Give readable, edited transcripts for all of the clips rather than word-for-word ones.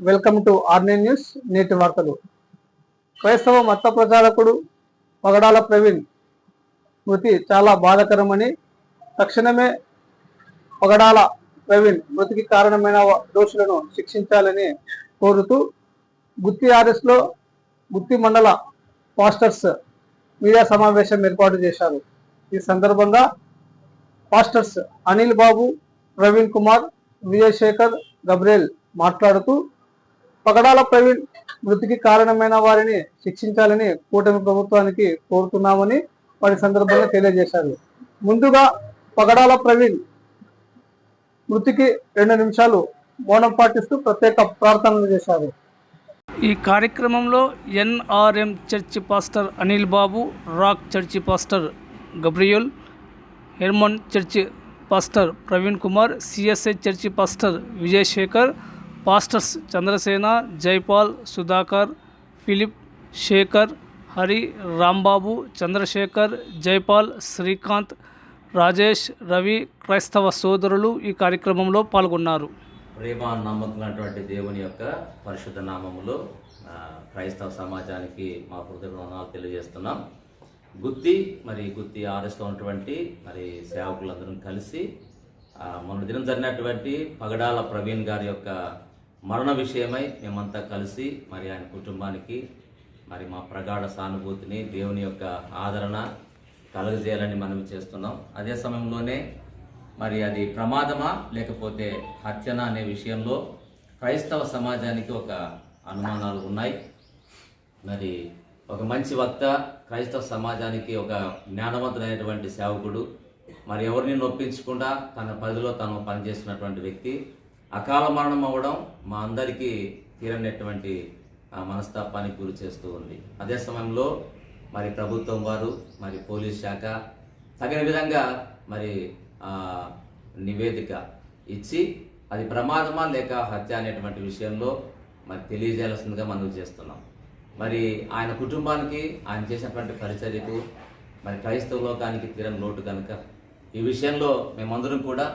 Welcome to ఆర్నే news. నేటి వార్తలు. క్రైస్తవ మత ప్రచారకుడు పగడాల ప్రవీణ్ మృతి చాలా బాధాకరమని, తక్షణమే పగడాల ప్రవీణ్ మృతికి కారణమైన దోషులను శిక్షించాలని కోరుతూ గుత్తి ఆర్ఎస్లో గుత్తి మండల పాస్టర్స్ మీడియా సమావేశం ఏర్పాటు చేశారు. ఈ సందర్భంగా పాస్టర్స్ అనిల్ బాబు, ప్రవీణ్ కుమార్, విజయశేఖర్, గబ్రేల్ మాట్లాడుతూ పగడాల ప్రవీణ్ మృతికి కారణమైన వారిని శిక్షించాలని కూటమి ప్రభుత్వానికి కోరుతున్నామని వారి సందర్భంగా తెలియజేశారు. ముందుగా పగడాల ప్రవీణ్ మృతికి 2 నిమిషాలు మౌనం పాటిస్తూ ప్రత్యేక ప్రార్థనలు చేశారు. ఈ కార్యక్రమంలో NRM church pastor Anil Babu, rock church pastor Gabriel, Herman church pastor Praveen Kumar, CSI church pastor Vijayasekhar, pastors Chandrasena, Jaipal, Sudhakar, Philip, Sekhar, Hari, Rambabu, Chandrasekhar, Jaipal, Srikanth, Rajesh, Ravi, క్రైస్తవ సోదరులు ఈ కార్యక్రమంలో పాల్గొన్నారు. ప్రేమ నమ్మకమైనటువంటి దేవుని యొక్క పరిశుద్ధ నామములో క్రైస్తవ సమాజానికి మా హృదయవందనాలు తెలియజేస్తున్నాం. గుత్తి ఆర్ఎస్లో ఉన్నటువంటి సేవకులందరం కలిసి మొన్న దినం జరిగినటువంటి పగడాల ప్రవీణ్ గారి యొక్క మరణ విషయమై మేమంతా కలిసి ఆయన కుటుంబానికి మా ప్రగాఢ సానుభూతిని, దేవుని యొక్క ఆదరణ కలుగజేయాలని మనవి చేస్తున్నాం. అదే సమయంలోనే అది ప్రమాదమా లేకపోతే హత్యనా అనే విషయంలో క్రైస్తవ సమాజానికి ఒక అనుమానాలు ఉన్నాయి. ఒక మంచి వక్త, క్రైస్తవ సమాజానికి ఒక జ్ఞానవంతుడైనటువంటి సేవకుడు, ఎవరిని నొప్పించకుండా తన పరిధిలో తను పనిచేస్తున్నటువంటి వ్యక్తి అకాల మరణం అవ్వడం మా అందరికీ తీరనటువంటి మనస్తాపానికి గురి చేస్తూ ఉంది. అదే సమయంలో ప్రభుత్వం వారు పోలీస్ శాఖ తగిన విధంగా నివేదిక ఇచ్చి అది ప్రమాదమా లేక హత్య అనేటువంటి విషయంలో తెలియజేయాల్సిందిగా మనం చేస్తున్నాం. ఆయన కుటుంబానికి ఆయన చేసినటువంటి పరిచర్యకు క్రైస్తవ లోకానికి తీరని లోటు కనుక ఈ విషయంలో మేమందరం కూడా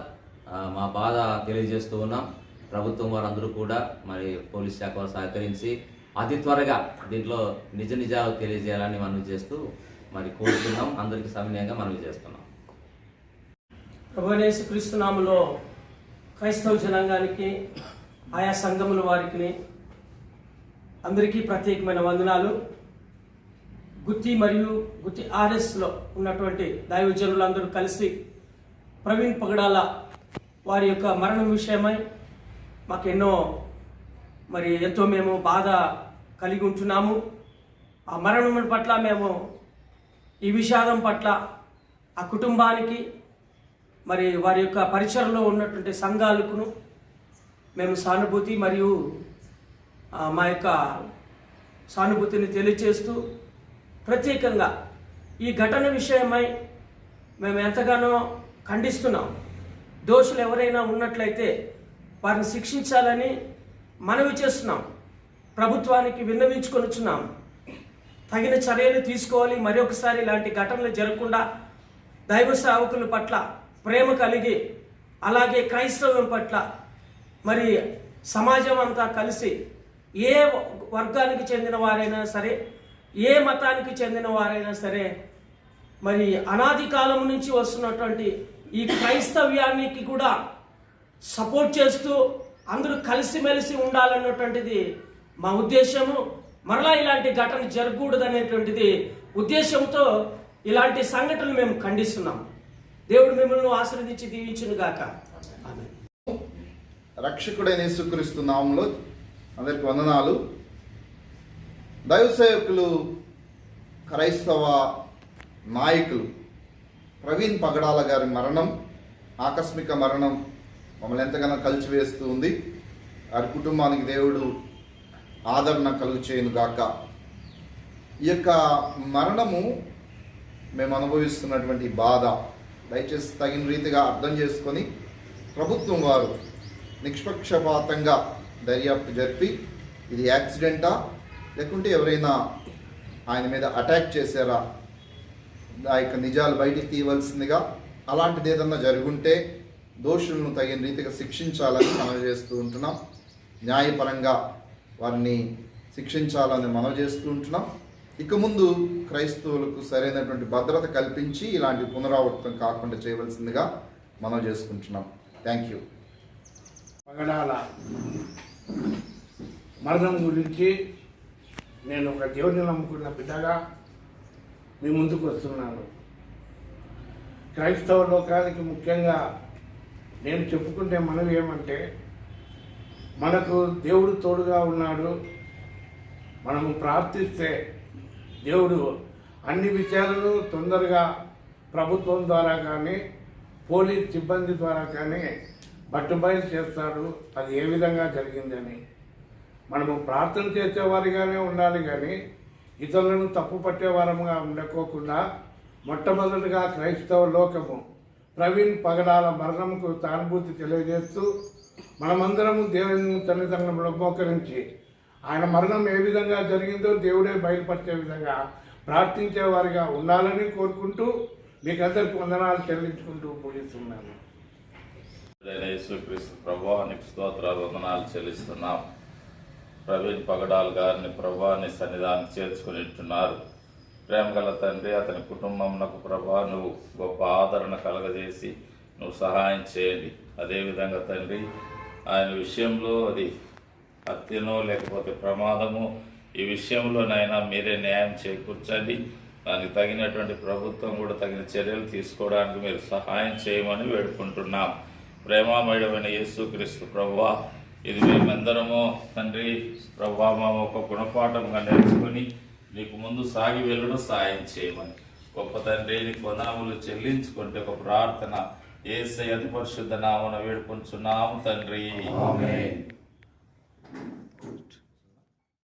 మా బాధ తెలియజేస్తూ ఉన్నాం. ప్రభుత్వం వారందరూ కూడా పోలీస్ శాఖ వారు సహకరించి అతి త్వరగా దీంట్లో నిజాలు తెలియజేయాలని మనం చేస్తూ కోరుతున్నాం. అందరికీ సవినయంగా మనం చేస్తున్నాం. ప్రభువైన యేసుక్రీస్తు నామములో క్రైస్తవ జనాంగానికి, ఆయా సంఘముల వారికి అందరికీ ప్రత్యేకమైన వందనాలు. గుత్తి మరియు గుత్తి ఆర్ఎస్లో ఉన్నటువంటి దైవజనులందరూ కలిసి ప్రవీణ్ పగడాల వారి యొక్క మరణం విషయమై మాకెన్నో ఎంతో మేము బాధ కలిగి ఉంటున్నాము. ఆ మరణం పట్ల మేము ఈ విషాదం పట్ల ఆ కుటుంబానికి వారి యొక్క పరిచయలో ఉన్నటువంటి సంఘాలకును మేము సానుభూతి మరియు మా యొక్క సానుభూతిని తెలియజేస్తూ ప్రత్యేకంగా ఈ ఘటన విషయమై మేము ఎంతగానో ఖండిస్తున్నాం. దోషులు ఎవరైనా ఉన్నట్లయితే వారిని శిక్షించాలని మనవి చేస్తున్నాం. ప్రభుత్వానికి విన్నవించుకొనుచున్నాం. తగిన చర్యలు తీసుకోవాలి. మరొకసారి ఇలాంటి ఘటనలు జరగకుండా దైవ సేవకుల పట్ల ప్రేమ కలిగి, అలాగే క్రైస్తవం పట్ల సమాజం అంతా కలిసి ఏ వర్గానికి చెందిన వారైనా సరే, ఏ మతానికి చెందిన వారైనా సరే అనాది కాలం నుంచి వస్తున్నటువంటి ఈ క్రైస్తవ్యానికి కూడా సపోర్ట్ చేస్తూ అందరూ కలిసిమెలిసి ఉండాలన్నటువంటిది మా ఉద్దేశము. మరలా ఇలాంటి ఘటన జరగకూడదు అనేటువంటిది ఉద్దేశంతో ఇలాంటి సంఘటనలు మేము ఖండిస్తున్నాం. దేవుడు మిమ్మల్ని ఆశీర్వదించి దీవించును గాక. ఆమేన్. రక్షకుడైన యేసుక్రీస్తు నామములో అందరికి వందనాలు. దైవ సేవకులు, క్రైస్తవ నాయకులు ప్రవీణ్ పగడాల గారి మరణం, ఆకస్మిక మరణం మమ్మల్ని ఎంతగానో కలిసివేస్తూ ఉంది. వారి కుటుంబానికి దేవుడు ఆదరణ కలుగు చేయను గాక. ఈ యొక్క మరణము మేము అనుభవిస్తున్నటువంటి బాధ దయచేసి తగిన రీతిగా అర్థం చేసుకొని ప్రభుత్వం వారు నిష్పక్షపాతంగా దర్యాప్తు జరిపి ఇది యాక్సిడెంటా లేకుంటే ఎవరైనా ఆయన మీద అటాక్ చేశారా ఆ యొక్క నిజాలు బయటికి తీయవలసిందిగా, అలాంటిది ఏదన్నా జరుగుంటే దోషులను తగిన రీతిగా శిక్షించాలని మనం చేస్తూ ఉంటున్నాం. న్యాయపరంగా వారిని శిక్షించాలని మనవి చేస్తూ ఉంటున్నాం. ఇక ముందు క్రైస్తవులకు సరైనటువంటి భద్రత కల్పించి ఇలాంటి పునరావృతం కాకుండా చేయవలసిందిగా మనం చేసుకుంటున్నాం. Thank you. పగడాల మరణం గురించి నేను ఒక దేవుని నమ్ముకున్న బిడ్డగా మీ ముందుకు వస్తున్నాను. క్రైస్తవ లోకానికి ముఖ్యంగా నేను చెప్పుకుంటే మనవి ఏమంటే, మనకు దేవుడు తోడుగా ఉన్నాడు. మనము ప్రార్థిస్తే దేవుడు అన్ని విషయాలను తొందరగా ప్రభుత్వం ద్వారా కానీ పోలీస్ సిబ్బంది ద్వారా కానీ బట్టుబయలు చేస్తాడు. అది ఏ విధంగా జరిగిందని మనము ప్రార్థన చేసేవారిగానే ఉండాలి, కానీ ఇతరులను తప్పు పట్టేవారముగా ఉండకోకుండా మొట్టమొదటిగా క్రైస్తవ లోకము ప్రవీణ్ పగడాల మరణముకు సానుభూతి తెలియజేస్తూ మనమందరము దేవుని సన్నిధానంలో మోకరించి ఆయన మరణం ఏ విధంగా జరిగిందో దేవుడే బయలుపరిచే విధంగా ప్రార్థించే వారిగా ఉండాలని కోరుకుంటూ మీకు అందరికి వందనాలు చెల్లించుకుంటూ ముగిస్తున్నాను. యేసుక్రీస్తు ప్రభువానికి స్తోత్రాలు వందనాలు చెల్లిస్తున్నాం. ప్రవీణ్ పగడాల్ గారిని ప్రభువాని సన్నిధానం చేర్చుకుని ఉంటున్నారు. ప్రేమ గల తండ్రి, అతని కుటుంబంకు ప్రభా నువ్వు గొప్ప ఆదరణ కలగజేసి నువ్వు సహాయం చేయండి. అదేవిధంగా తండ్రి, ఆయన విషయంలో అది హత్యనో లేకపోతే ప్రమాదము, ఈ విషయంలోనైనా మీరే న్యాయం చేకూర్చండి. దానికి తగినటువంటి ప్రభుత్వం కూడా తగిన చర్యలు తీసుకోవడానికి మీరు సహాయం చేయమని వేడుకుంటున్నాం. ప్రేమామయుడమైన యేసుక్రీస్తు ప్రభువా, ఇది మేమందరము తండ్రి ప్రభువా మా ఒక గుణపాఠంగా నేర్చుకుని నీకు ముందు సాగి వెళ్ళడం సాయం చేయమని గొప్ప తండ్రి నీకు వందనములు చెల్లించుకుంటే ఒక ప్రార్థన యేసయ్య అతి పరిశుద్ధ నామమున వేడుకొంచున్నాము తండ్రి. ఆమేన్.